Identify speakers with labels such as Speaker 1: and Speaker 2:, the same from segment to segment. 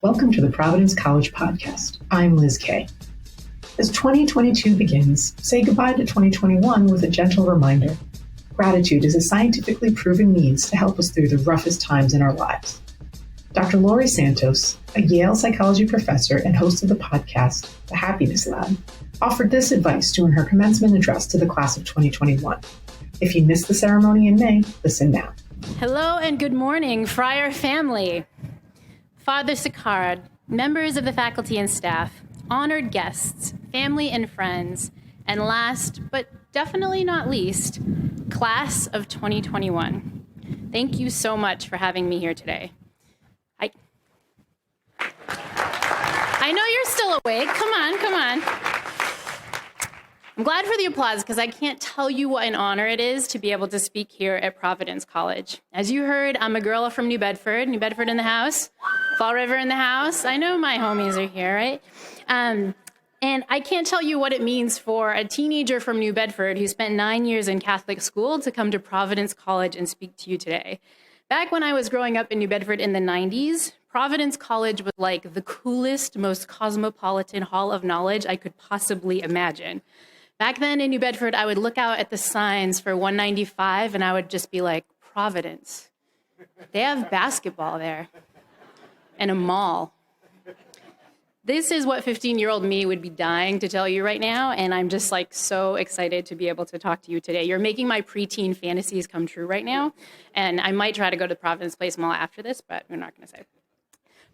Speaker 1: Welcome to the Providence College Podcast. I'm Liz Kay. As 2022 begins, say goodbye to 2021 with a gentle reminder. Gratitude is a scientifically proven means to help us through the roughest times in our lives. Dr. Laurie Santos, a Yale psychology professor and host of the podcast, The Happiness Lab, offered this advice during her commencement address to the class of 2021. If you missed the ceremony in May, listen now.
Speaker 2: Hello and good morning, Friar family. Father Sicard, members of the faculty and staff, honored guests, family and friends, and last, but definitely not least, class of 2021. Thank you so much for having me here today. I know you're still awake. Come on. I'm glad for the applause because I can't tell you what an honor it is to be able to speak here at Providence College. As you heard, I'm a girl from New Bedford in the house, Fall River in the house. I know my homies are here, right? And I can't tell you what it means for a teenager from New Bedford who spent 9 years in Catholic school to come to Providence College and speak to you today. Back when I was growing up in New Bedford in the 90s, Providence College was like the coolest, most cosmopolitan hall of knowledge I could possibly imagine. Back then in New Bedford, I would look out at the signs for 195 and I would just be like, Providence. They have basketball there and a mall. This is what 15-year-old me would be dying to tell you right now, and I'm just like so excited to be able to talk to you today. You're making my preteen fantasies come true right now, and I might try to go to the Providence Place Mall after this, but we're not going to say.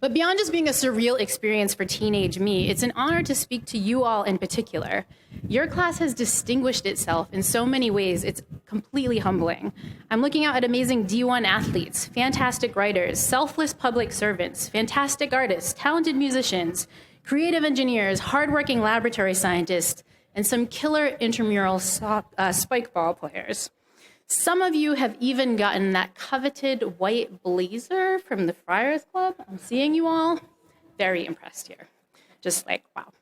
Speaker 2: But beyond just being a surreal experience for teenage me, it's an honor to speak to you all in particular. Your class has distinguished itself in so many ways, it's completely humbling. I'm looking out at amazing D1 athletes, fantastic writers, selfless public servants, fantastic artists, talented musicians, creative engineers, hardworking laboratory scientists, and some killer intramural spike ball players. Some of you have even gotten that coveted white blazer from the Friars Club. I'm seeing you all. Very impressed here. Just like, wow.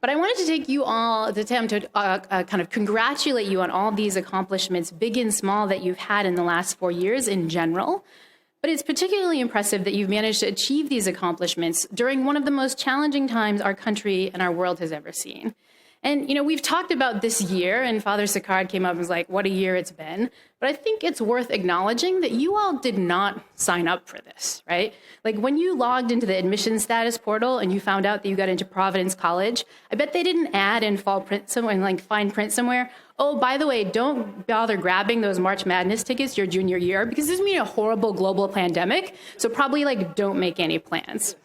Speaker 2: But I wanted to take you all the time to kind of congratulate you on all these accomplishments, big and small, that you've had in the last 4 years in general. But it's particularly impressive that you've managed to achieve these accomplishments during one of the most challenging times our country and our world has ever seen. And, you know, we've talked about this year, and Father Sicard came up and was like, what a year it's been. But I think it's worth acknowledging that you all did not sign up for this, right? Like when you logged into the admission status portal and you found out that you got into Providence College, I bet they didn't add in fine print somewhere, oh, by the way, don't bother grabbing those March Madness tickets your junior year because this is going to be a horrible global pandemic. So probably don't make any plans.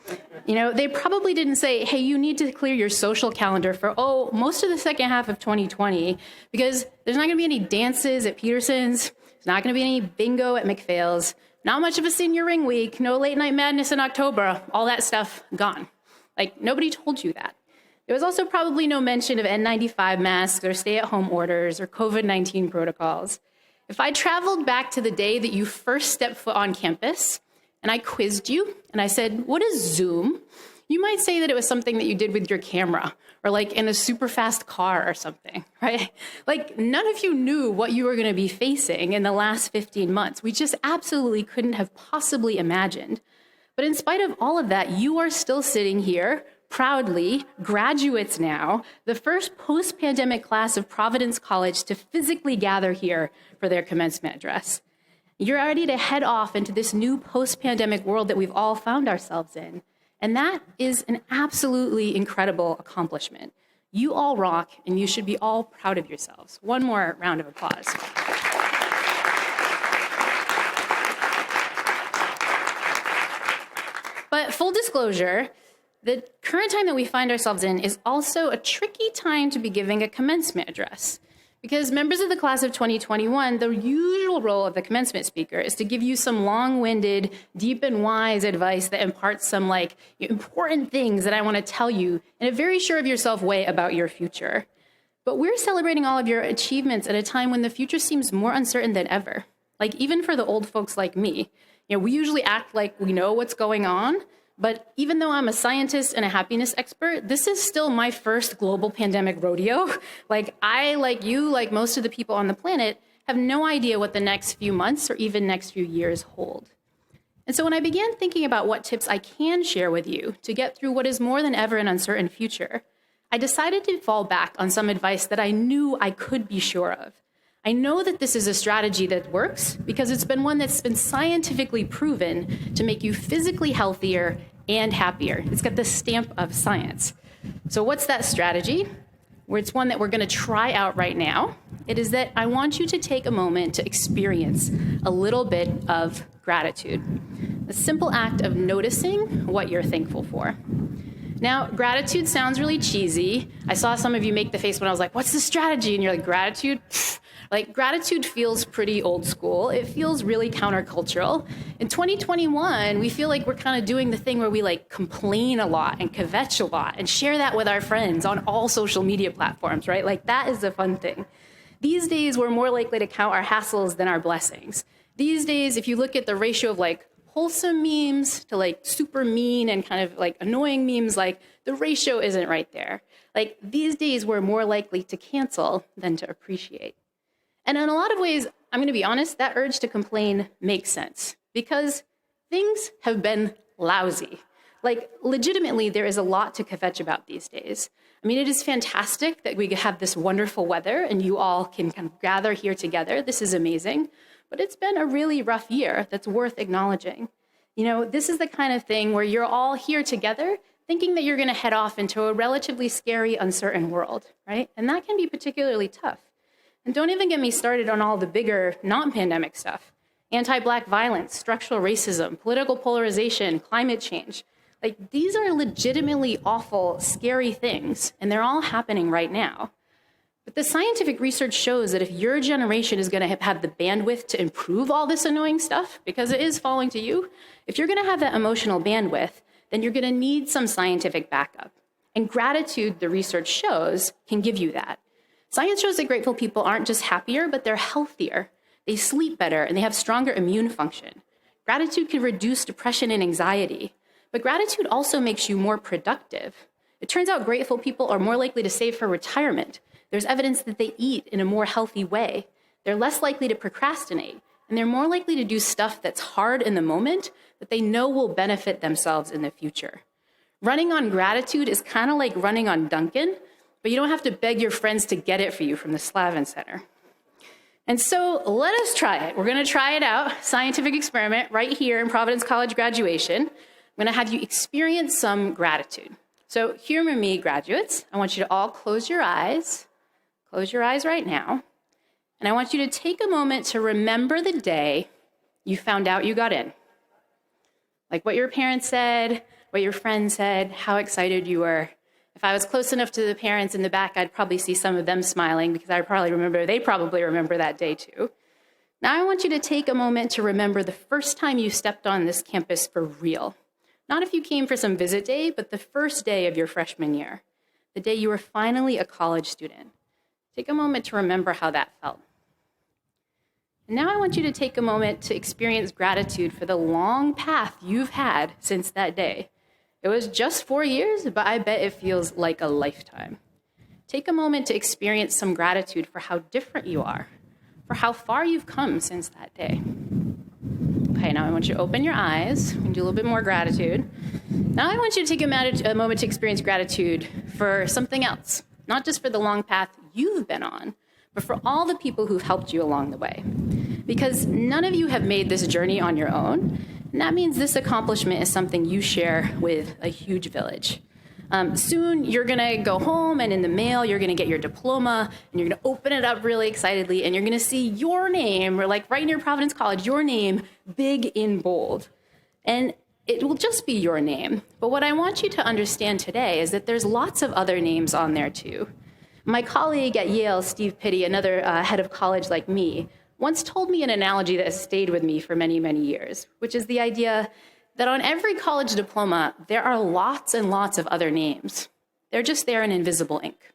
Speaker 2: You know, they probably didn't say, hey, you need to clear your social calendar for, most of the second half of 2020 because there's not going to be any dances at Peterson's. There's not going to be any bingo at McPhail's. Not much of a senior ring week. No late night madness in October. All that stuff gone. Nobody told you that. There was also probably no mention of N95 masks or stay-at-home orders or COVID-19 protocols. If I traveled back to the day that you first stepped foot on campus and I quizzed you and I said, what is Zoom? You might say that it was something that you did with your camera or in a super fast car or something, right? None of you knew what you were going to be facing in the last 15 months. We just absolutely couldn't have possibly imagined. But in spite of all of that, you are still sitting here proudly, graduates now, the first post-pandemic class of Providence College to physically gather here for their commencement address. You're ready to head off into this new post-pandemic world that we've all found ourselves in. And that is an absolutely incredible accomplishment. You all rock, and you should be all proud of yourselves. One more round of applause. But full disclosure, the current time that we find ourselves in is also a tricky time to be giving a commencement address. Because members of the class of 2021, the usual role of the commencement speaker is to give you some long-winded, deep and wise advice that imparts some important things that I want to tell you in a very sure of yourself way about your future. But we're celebrating all of your achievements at a time when the future seems more uncertain than ever. Even for the old folks like me, we usually act like we know what's going on, but even though I'm a scientist and a happiness expert, this is still my first global pandemic rodeo. I, like you, like most of the people on the planet, have no idea what the next few months or even next few years hold. And so when I began thinking about what tips I can share with you to get through what is more than ever an uncertain future, I decided to fall back on some advice that I knew I could be sure of. I know that this is a strategy that works because it's been one that's been scientifically proven to make you physically healthier and happier. It's got the stamp of science. So what's that strategy? Well, it's one that we're going to try out right now. It is that I want you to take a moment to experience a little bit of gratitude. The simple act of noticing what you're thankful for. Now, gratitude sounds really cheesy. I saw some of you make the face when I was like, what's the strategy? And you're like, gratitude? Like, gratitude feels pretty old school. It feels really countercultural. In 2021, we feel like we're kind of doing the thing where we like complain a lot and kvetch a lot and share that with our friends on all social media platforms, right? Like, that is the fun thing. These days, we're more likely to count our hassles than our blessings. These days, if you look at the ratio of like wholesome memes to like super mean and kind of like annoying memes, like the ratio isn't right there. Like, these days, we're more likely to cancel than to appreciate. And in a lot of ways, I'm going to be honest, that urge to complain makes sense because things have been lousy. Like, legitimately, there is a lot to kvetch about these days. I mean, it is fantastic that we have this wonderful weather and you all can kind of gather here together. This is amazing. But it's been a really rough year that's worth acknowledging. You know, this is the kind of thing where you're all here together thinking that you're going to head off into a relatively scary, uncertain world, right? And that can be particularly tough. And don't even get me started on all the bigger non-pandemic stuff. Anti-Black violence, structural racism, political polarization, climate change. Like, these are legitimately awful, scary things, and they're all happening right now. But the scientific research shows that if your generation is going to have the bandwidth to improve all this annoying stuff, because it is falling to you, if you're going to have that emotional bandwidth, then you're going to need some scientific backup. And gratitude, the research shows, can give you that. Science shows that grateful people aren't just happier, but they're healthier. They sleep better, and they have stronger immune function. Gratitude can reduce depression and anxiety, but gratitude also makes you more productive. It turns out grateful people are more likely to save for retirement. There's evidence that they eat in a more healthy way. They're less likely to procrastinate, and they're more likely to do stuff that's hard in the moment that they know will benefit themselves in the future. Running on gratitude is kind of like running on Dunkin', but you don't have to beg your friends to get it for you from the Slavin Center. And so let us try it. We're going to try it out, scientific experiment right here in Providence College graduation. I'm going to have you experience some gratitude. So humor me, graduates. I want you to all close your eyes. Close your eyes right now. And I want you to take a moment to remember the day you found out you got in. Like what your parents said, what your friends said, how excited you were. If I was close enough to the parents in the back, I'd probably see some of them smiling because they probably remember that day too. Now I want you to take a moment to remember the first time you stepped on this campus for real. Not if you came for some visit day, but the first day of your freshman year, the day you were finally a college student. Take a moment to remember how that felt. And now I want you to take a moment to experience gratitude for the long path you've had since that day. It was just 4 years, but I bet it feels like a lifetime. Take a moment to experience some gratitude for how different you are, for how far you've come since that day. Okay, now I want you to open your eyes and do a little bit more gratitude. Now I want you to take a moment to experience gratitude for something else, not just for the long path you've been on, but for all the people who've helped you along the way. Because none of you have made this journey on your own, and that means this accomplishment is something you share with a huge village. Soon you're gonna go home and in the mail, you're gonna get your diploma and you're gonna open it up really excitedly and you're gonna see your name, or like right near Providence College, your name big in bold. And it will just be your name. But what I want you to understand today is that there's lots of other names on there too. My colleague at Yale, Steve Pitty, another head of college like me, once told me an analogy that has stayed with me for many, many years, which is the idea that on every college diploma, there are lots and lots of other names. They're just there in invisible ink.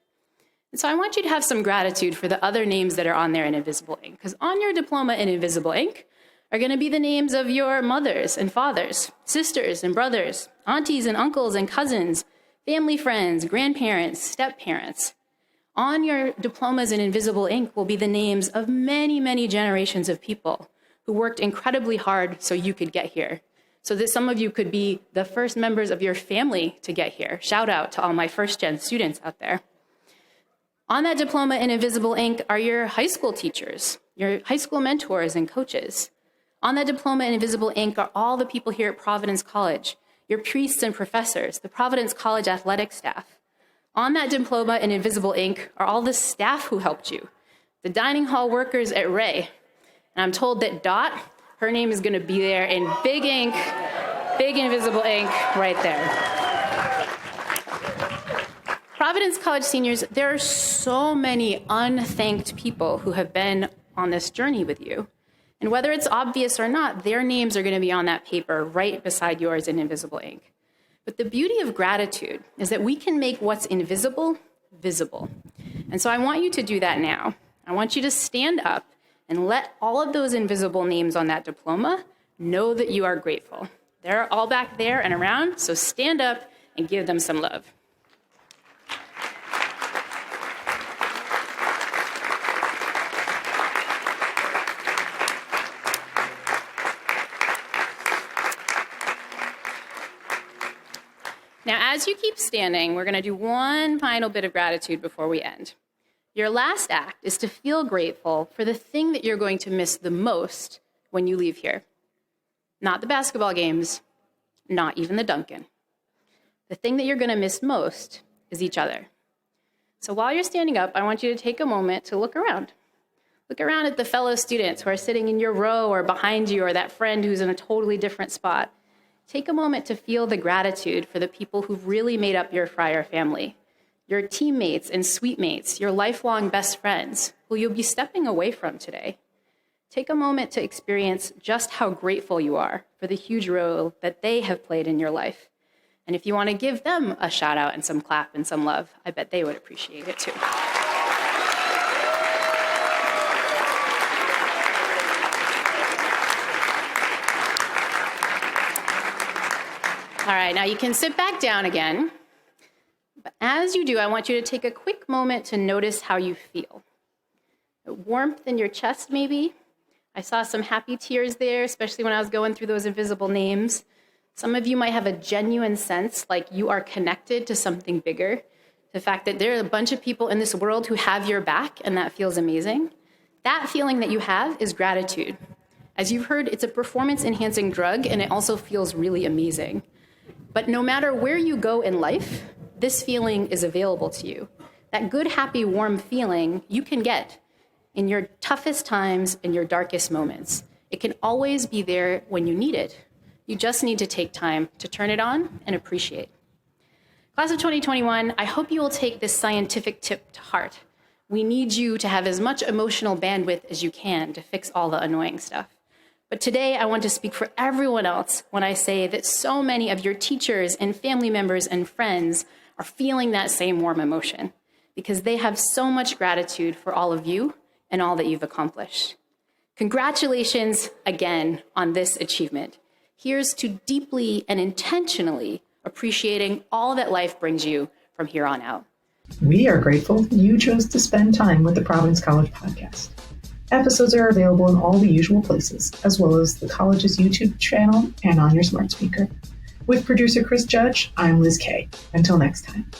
Speaker 2: And so I want you to have some gratitude for the other names that are on there in invisible ink, because on your diploma in invisible ink are going to be the names of your mothers and fathers, sisters and brothers, aunties and uncles and cousins, family friends, grandparents, step-parents. On your diplomas in invisible ink will be the names of many, many generations of people who worked incredibly hard so you could get here. so that some of you could be the first members of your family to get here. Shout out to all my first-gen students out there. On that diploma in invisible ink are your high school teachers, your high school mentors and coaches. On that diploma in invisible ink are all the people here at Providence College, your priests and professors, the Providence College athletic staff. On that diploma in invisible ink are all the staff who helped you, the dining hall workers at Ray. And I'm told that Dot, her name is going to be there in big ink, big invisible ink right there. Providence College seniors, there are so many unthanked people who have been on this journey with you. And whether it's obvious or not, their names are going to be on that paper right beside yours in invisible ink. But the beauty of gratitude is that we can make what's invisible visible. And so I want you to do that now. I want you to stand up and let all of those invisible names on that diploma know that you are grateful. They're all back there and around, so stand up and give them some love. Now, as you keep standing, we're going to do one final bit of gratitude before we end. Your last act is to feel grateful for the thing that you're going to miss the most when you leave here. Not the basketball games, not even the Dunkin'. The thing that you're going to miss most is each other. So while you're standing up, I want you to take a moment to look around. Look around at the fellow students who are sitting in your row or behind you, or that friend who's in a totally different spot. Take a moment to feel the gratitude for the people who've really made up your Friar family, your teammates and suitemates, your lifelong best friends, who you'll be stepping away from today. Take a moment to experience just how grateful you are for the huge role that they have played in your life. And if you want to give them a shout out and some clap and some love, I bet they would appreciate it too. All right, now you can sit back down again. But as you do, I want you to take a quick moment to notice how you feel. Warmth in your chest, maybe. I saw some happy tears there, especially when I was going through those invisible names. Some of you might have a genuine sense like you are connected to something bigger. The fact that there are a bunch of people in this world who have your back, and that feels amazing. That feeling that you have is gratitude. As you've heard, it's a performance-enhancing drug, and it also feels really amazing. But no matter where you go in life, this feeling is available to you. That good, happy, warm feeling you can get in your toughest times and your darkest moments. It can always be there when you need it. You just need to take time to turn it on and appreciate. Class of 2021, I hope you will take this scientific tip to heart. We need you to have as much emotional bandwidth as you can to fix all the annoying stuff. But today, I want to speak for everyone else when I say that so many of your teachers and family members and friends are feeling that same warm emotion because they have so much gratitude for all of you and all that you've accomplished. Congratulations again on this achievement. Here's to deeply and intentionally appreciating all that life brings you from here on out.
Speaker 1: We are grateful you chose to spend time with the Providence College Podcast. Episodes are available in all the usual places, as well as the college's YouTube channel and on your smart speaker. With producer Chris Judge, I'm Liz Kay. Until next time.